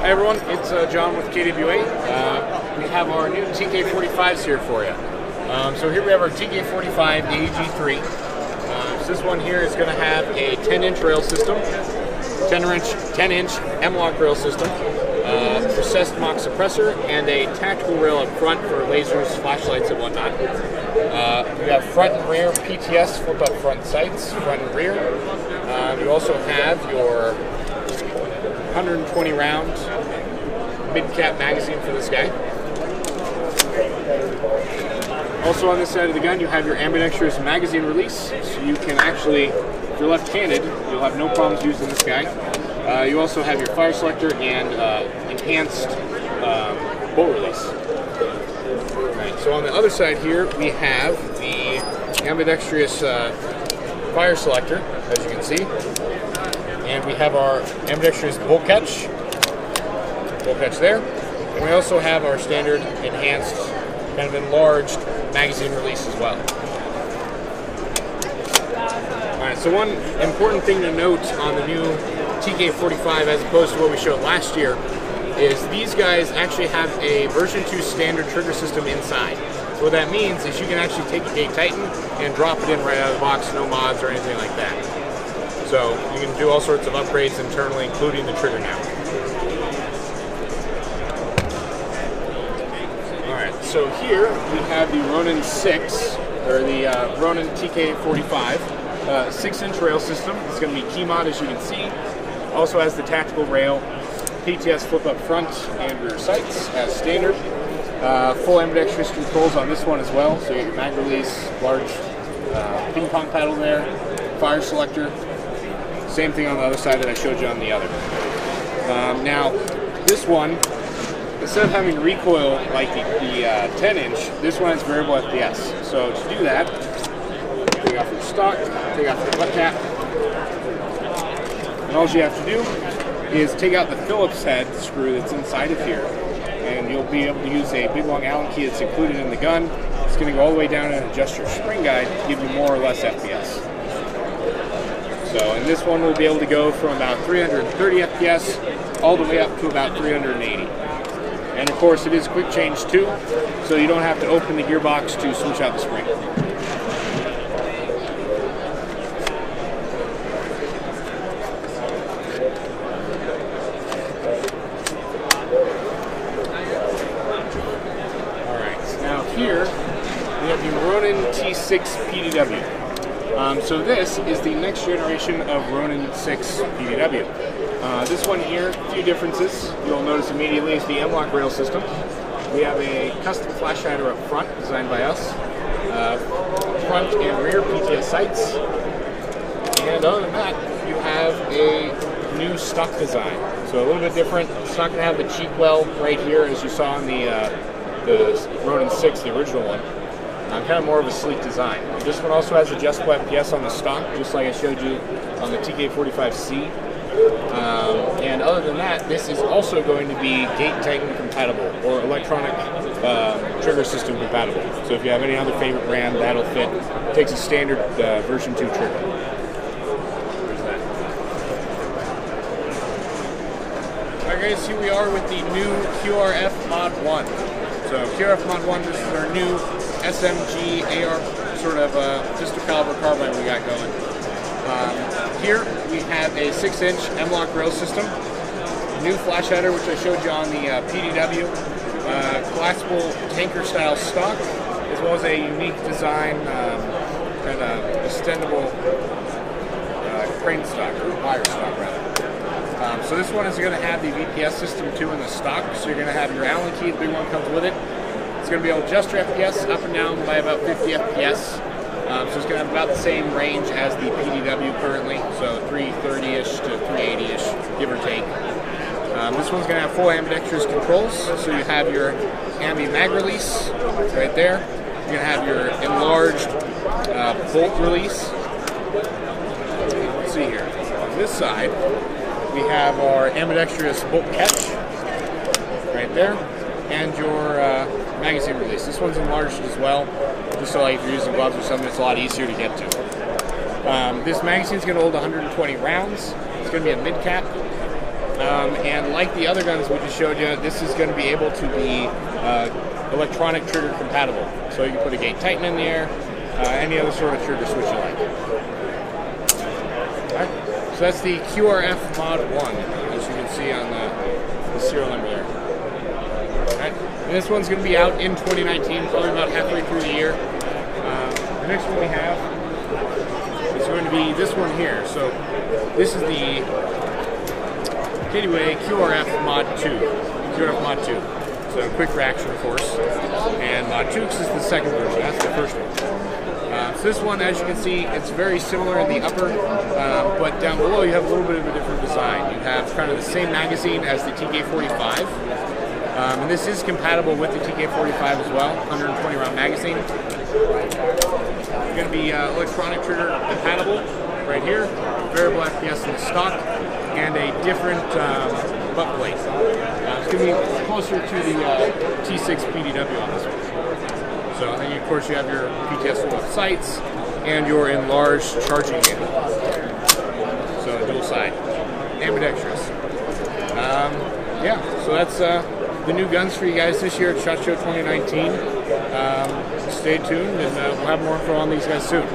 Hi everyone, it's John with KWA. We have our new TK45s here for you. So here we have our TK45 AG3. So this one here is going to have a 10-inch rail system, 10-inch MLok Rail system, recessed MOK suppressor, and a tactical rail up front for lasers, flashlights, and whatnot. We have front and rear PTS flip-up front sights, front and rear. You also have your 120 round mid-cap magazine for this guy. Also on this side of the gun you have your ambidextrous magazine release, so you can actually, if you're left-handed, you'll have no problems using this guy. You also have your fire selector and enhanced bolt release. Right, so on the other side here we have the ambidextrous fire selector, as you can see. And we have our ambidextrous bolt catch there. And we also have our standard enhanced, kind of enlarged magazine release as well. Alright, so one important thing to note on the new TK45 as opposed to what we showed last year is these guys actually have a version 2 standard trigger system inside. So what that means is you can actually take a Titan and drop it in right out of the box, no mods or anything like that. So you can do all sorts of upgrades internally, including the trigger now. Alright, so here we have the Ronin 6, or the Ronin TK45, 6-inch rail system. It's going to be Keymod, as you can see. Also has the tactical rail, PTS flip up front and rear sights as standard. Full ambidextrous controls on this one as well. So you get your mag release, large ping pong paddle there, fire selector. Same thing on the other side that I showed you on the other. Now, this one, instead of having recoil like the 10-inch, this one has variable FPS. So to do that, take off your stock, take off your butt cap, and all you have to do is take out the Phillips head screw that's inside of here, and you'll be able to use a big long Allen key that's included in the gun. It's going to go all the way down and adjust your spring guide to give you more or less FPS. So, and this one will be able to go from about 330 FPS all the way up to about 380. And of course it is quick change too, so you don't have to open the gearbox to switch out the spring. Alright, now here we have the Ronin T6 PDW. So this is the next generation of Ronin 6 PDW. This one here, a few differences you'll notice immediately is the MLok Rail system. We have a custom flash hider up front designed by us, front and rear PTS sights, and other than that you have a new stock design. So a little bit different. It's not going to have the cheek well right here as you saw in the Ronin 6, the original one. Kind of more of a sleek design. This one also has adjustable FPS on the stock, just like I showed you on the TK45C. And other than that, this is also going to be gate Titan compatible or electronic trigger system compatible. So if you have any other favorite brand, that'll fit. It takes a standard version 2 trigger. There's that. Alright guys, here we are with the new QRF MOD1. So QRF MOD1, this is our new SMG AR sort of pistol caliber carbine we got going. Here we have a 6-inch MLok Rail system, new flash hider which I showed you on the PDW, collapsible tanker style stock, as well as a unique design kind of extendable crane stock, or wire stock rather. So this one is going to have the VPS system too in the stock, so you're going to have your Allen key, the big one comes with it. It's going to be able to adjust your FPS up and down by about 50 FPS. So it's going to have about the same range as the PDW currently, so 330-ish to 380-ish, give or take. This one's going to have full ambidextrous controls, so you have your ambi mag release right there. You're going to have your enlarged bolt release. Let's see here. On this side, we have our ambidextrous bolt catch right there, and your magazine release. This one's enlarged as well, just so like if you're using gloves or something, it's a lot easier to get to. This magazine is going to hold 120 rounds. It's going to be a mid-cap. And like the other guns we just showed you, this is going to be able to be electronic trigger compatible. So you can put a gate tighten in there, any other sort of trigger switch you like. Alright, so that's the QRF MOD1, as you can see on the serial number there. Alright, and this one's going to be out in 2019, probably about halfway through the year. The next one we have is going to be this one here. So this is the PDW QRF MOD2. QRF MOD2. So quick reaction, of course. And MOD2 is the second version. That's the first one. So this one, as you can see, it's very similar in the upper, but down below you have a little bit of a different design. You have kind of the same magazine as the TK45. And this is compatible with the TK45 as well, 120 round magazine. It's going to be electronic trigger compatible right here, variable FPS in the stock, and a different butt plate. It's going to be closer to the T6 PDW on this one. So then of course you have your PTS sights and your enlarged charging handle. So dual side, ambidextrous. Yeah, so that's the new guns for you guys this year at SHOT Show 2019. Stay tuned, and we'll have more info on these guys soon.